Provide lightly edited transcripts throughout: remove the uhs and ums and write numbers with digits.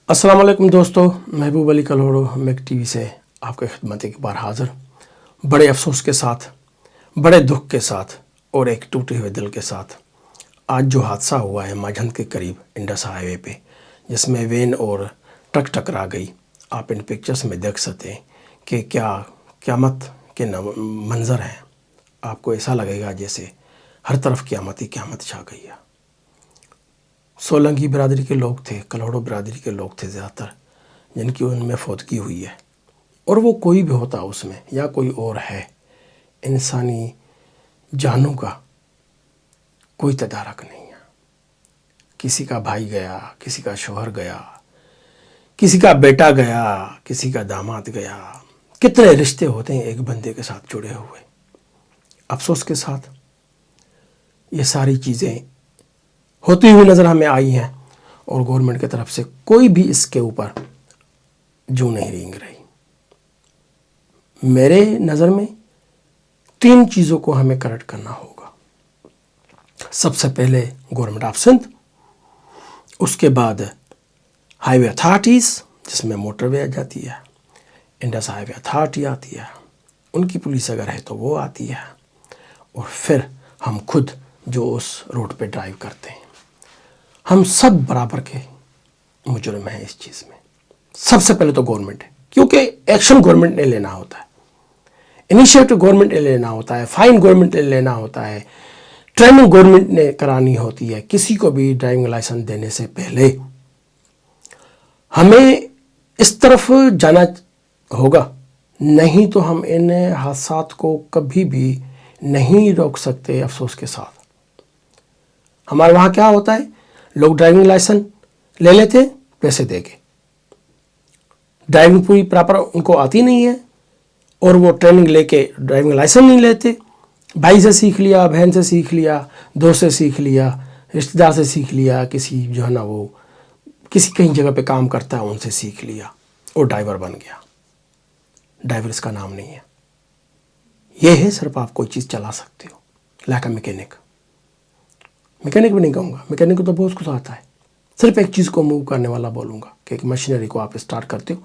السلام علیکم دوستو، محبوب علی کلوڑو میک ٹی وی سے آپ کی خدمت ایک بار حاضر، بڑے افسوس کے ساتھ، بڑے دکھ کے ساتھ اور ایک ٹوٹے ہوئے دل کے ساتھ آج جو حادثہ ہوا ہے ماجھند کے قریب انڈس ہائی وے پہ، جس میں وین اور ٹرک ٹکرا گئی۔ آپ ان پکچرز میں دیکھ سکتے ہیں کہ کیا قیامت کے منظر ہیں۔ آپ کو ایسا لگے گا جیسے ہر طرف قیامت ہی قیامت چھا گئی ہے۔ سولنگی برادری کے لوگ تھے، کلوڑو برادری کے لوگ تھے زیادہ تر، جن کی ان میں فوتگی ہوئی ہے، اور وہ کوئی بھی ہوتا اس میں یا کوئی اور ہے، انسانی جانوں کا کوئی تدارک نہیں ہے۔ کسی کا بھائی گیا، کسی کا شوہر گیا، کسی کا بیٹا گیا، کسی کا داماد گیا۔ کتنے رشتے ہوتے ہیں ایک بندے کے ساتھ جڑے ہوئے۔ افسوس کے ساتھ یہ ساری چیزیں ہوتی ہوئی نظر ہمیں آئی ہیں، اور گورنمنٹ کی طرف سے کوئی بھی اس کے اوپر جو نہیں رینگ رہی۔ میرے نظر میں 3 چیزوں کو ہمیں کریکٹ کرنا ہوگا۔ سب سے پہلے گورنمنٹ آف سندھ، اس کے بعد ہائی وے اتھارٹیز جس میں موٹر وے جاتی ہے، انڈس ہائی وے اتھارٹی آتی ہے، ان کی پولیس اگر ہے تو وہ آتی ہے، اور پھر ہم خود جو اس روڈ پہ ڈرائیو کرتے ہیں۔ ہم سب برابر کے مجرم ہیں اس چیز میں۔ سب سے پہلے تو گورنمنٹ ہے، کیونکہ ایکشن گورنمنٹ نے لینا ہوتا ہے، انیشیٹو گورنمنٹ نے لینا ہوتا ہے، فائن گورنمنٹ نے لینا ہوتا ہے، ٹریننگ گورنمنٹ نے کرانی ہوتی ہے۔ کسی کو بھی ڈرائیونگ لائسنس دینے سے پہلے ہمیں اس طرف جانا ہوگا، نہیں تو ہم ان حادثات کو کبھی بھی نہیں روک سکتے۔ افسوس کے ساتھ ہمارے وہاں کیا ہوتا ہے، لوگ ڈرائیونگ لائسنس لے لیتے ہیں پیسے دے کے، ڈرائیونگ پوری پراپر ان کو آتی نہیں ہے، اور وہ ٹریننگ لے کے ڈرائیونگ لائسنس نہیں لیتے۔ بھائی سے سیکھ لیا، بہن سے سیکھ لیا، دوست سے سیکھ لیا، رشتہ دار سے سیکھ لیا، کسی جو ہے نا وہ کسی کہیں جگہ پہ کام کرتا ہے ان سے سیکھ لیا، اور ڈرائیور بن گیا۔ ڈرائیور اس کا نام نہیں ہے، یہ ہے صرف آپ کوئی چیز چلا سکتے ہو، لائک اے میکینک بھی نہیں کہوں گا، میکینک کو تو بہت کچھ آتا ہے، صرف ایک چیز کو موو کرنے والا بولوں گا کہ ایک مشینری کو آپ اسٹارٹ کرتے ہو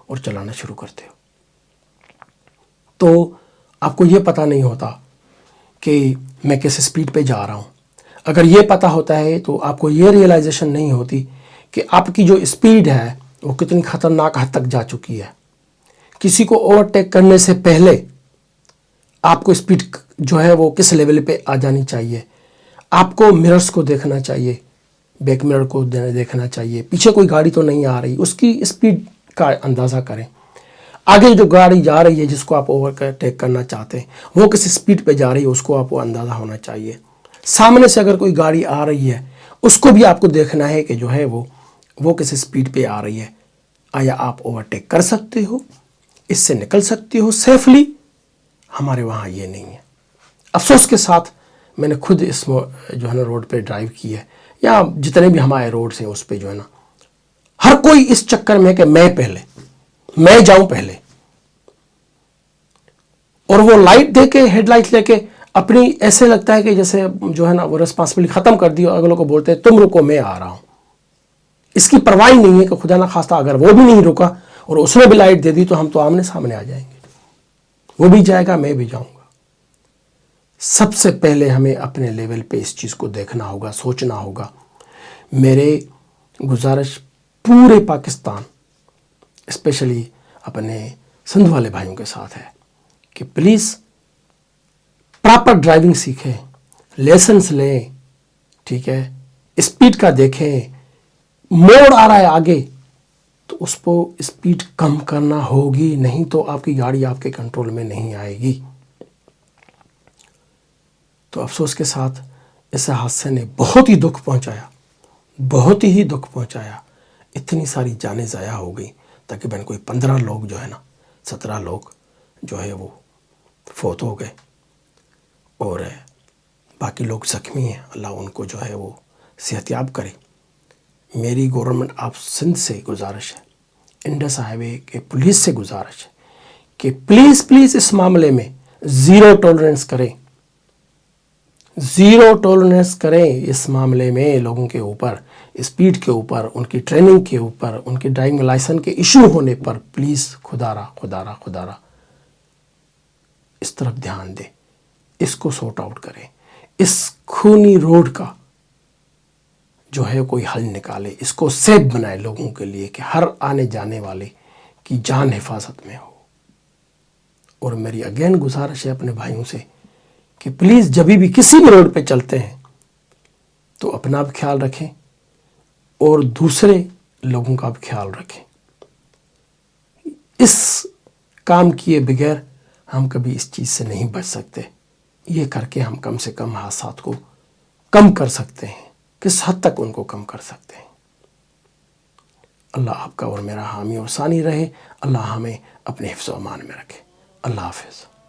اور چلانا شروع کرتے ہو۔ تو آپ کو یہ پتہ نہیں ہوتا کہ میں کس اسپیڈ پہ جا رہا ہوں۔ اگر یہ پتہ ہوتا ہے تو آپ کو یہ ریئلائزیشن نہیں ہوتی کہ آپ کی جو اسپیڈ ہے وہ کتنی خطرناک حد تک جا چکی ہے۔ کسی کو اوورٹیک کرنے سے پہلے آپ کو اسپیڈ جو ہے وہ کس لیول پہ آ جانی چاہیے۔ آپ کو مررز کو دیکھنا چاہیے، بیک مرر کو دیکھنا چاہیے، پیچھے کوئی گاڑی تو نہیں آ رہی، اس کی اسپیڈ کا اندازہ کریں۔ آگے جو گاڑی جا رہی ہے جس کو آپ اوورٹیک کرنا چاہتے ہیں وہ کس اسپیڈ پہ جا رہی ہے، اس کو آپ کو اندازہ ہونا چاہیے۔ سامنے سے اگر کوئی گاڑی آ رہی ہے اس کو بھی آپ کو دیکھنا ہے کہ جو ہے وہ کس اسپیڈ پہ آ رہی ہے۔ آیا آپ اوورٹیک کر سکتے ہو، اس سے نکل سکتے ہو سیفلی؟ ہمارے وہاں یہ نہیں ہے۔ افسوس کے ساتھ میں نے خود اس جو ہے نا روڈ پہ ڈرائیو کی ہے، یا جتنے بھی ہمارے روڈز ہیں اس پہ جو ہے نا ہر کوئی اس چکر میں کہ میں جاؤں پہلے، اور وہ لائٹ دے کے ہیڈ لائٹ لے کے اپنی ایسے لگتا ہے کہ جیسے جو ہے نا وہ ریسپانسبلٹی ختم کر دی، اگلوں کو بولتے ہیں تم رکو میں آ رہا ہوں۔ اس کی پرواہ نہیں ہے کہ خدا نہ خواستہ اگر وہ بھی نہیں رکا اور اس نے بھی لائٹ دے دی تو ہم تو آمنے سامنے آ جائیں گے، وہ بھی جائے گا میں بھی جاؤں گا۔ سب سے پہلے ہمیں اپنے لیول پہ اس چیز کو دیکھنا ہوگا، سوچنا ہوگا۔ میرے گزارش پورے پاکستان اسپیشلی اپنے سندھ والے بھائیوں کے ساتھ ہے کہ پلیز پراپر ڈرائیونگ سیکھیں، لیسنس لیں، ٹھیک ہے، اسپیڈ کا دیکھیں، موڑ آ رہا ہے آگے تو اس کو اسپیڈ کم کرنا ہوگی، نہیں تو آپ کی گاڑی آپ کے کنٹرول میں نہیں آئے گی۔ تو افسوس کے ساتھ اس حادثے نے بہت ہی دکھ پہنچایا، بہت ہی دکھ پہنچایا۔ اتنی ساری جانیں ضائع ہو گئی، تقریباً کوئی 15 لوگ جو ہے نا 17 لوگ جو ہے وہ فوت ہو گئے، اور باقی لوگ زخمی ہیں۔ اللہ ان کو جو ہے وہ صحت یاب کرے۔ میری گورنمنٹ آف سندھ سے گزارش ہے، انڈس ہائی وے کے پولیس سے گزارش ہے کہ پلیز اس معاملے میں زیرو ٹولرنس کریں، زیرو ٹولرنس کریں اس معاملے میں لوگوں کے اوپر، اسپیڈ کے اوپر، ان کی ٹریننگ کے اوپر، ان کے ڈرائیونگ لائسنس کے ایشو ہونے پر پلیز خدا را اس طرف دھیان دیں، اس کو سورٹ آؤٹ کریں، اس خونی روڈ کا جو ہے کوئی حل نکالے، اس کو سیف بنائے لوگوں کے لیے کہ ہر آنے جانے والے کی جان حفاظت میں ہو۔ اور میری اگین گزارش ہے اپنے بھائیوں سے کہ پلیز جب بھی کسی بھی روڈ پہ چلتے ہیں تو اپنا بھی خیال رکھیں اور دوسرے لوگوں کا بھی خیال رکھیں۔ اس کام کیے بغیر ہم کبھی اس چیز سے نہیں بچ سکتے۔ یہ کر کے ہم کم سے کم حادثات کو کم کر سکتے ہیں، کس حد تک ان کو کم کر سکتے ہیں۔ اللہ آپ کا اور میرا حامی اور ثانی رہے، اللہ ہمیں اپنے حفظ و امان میں رکھے۔ اللہ حافظ۔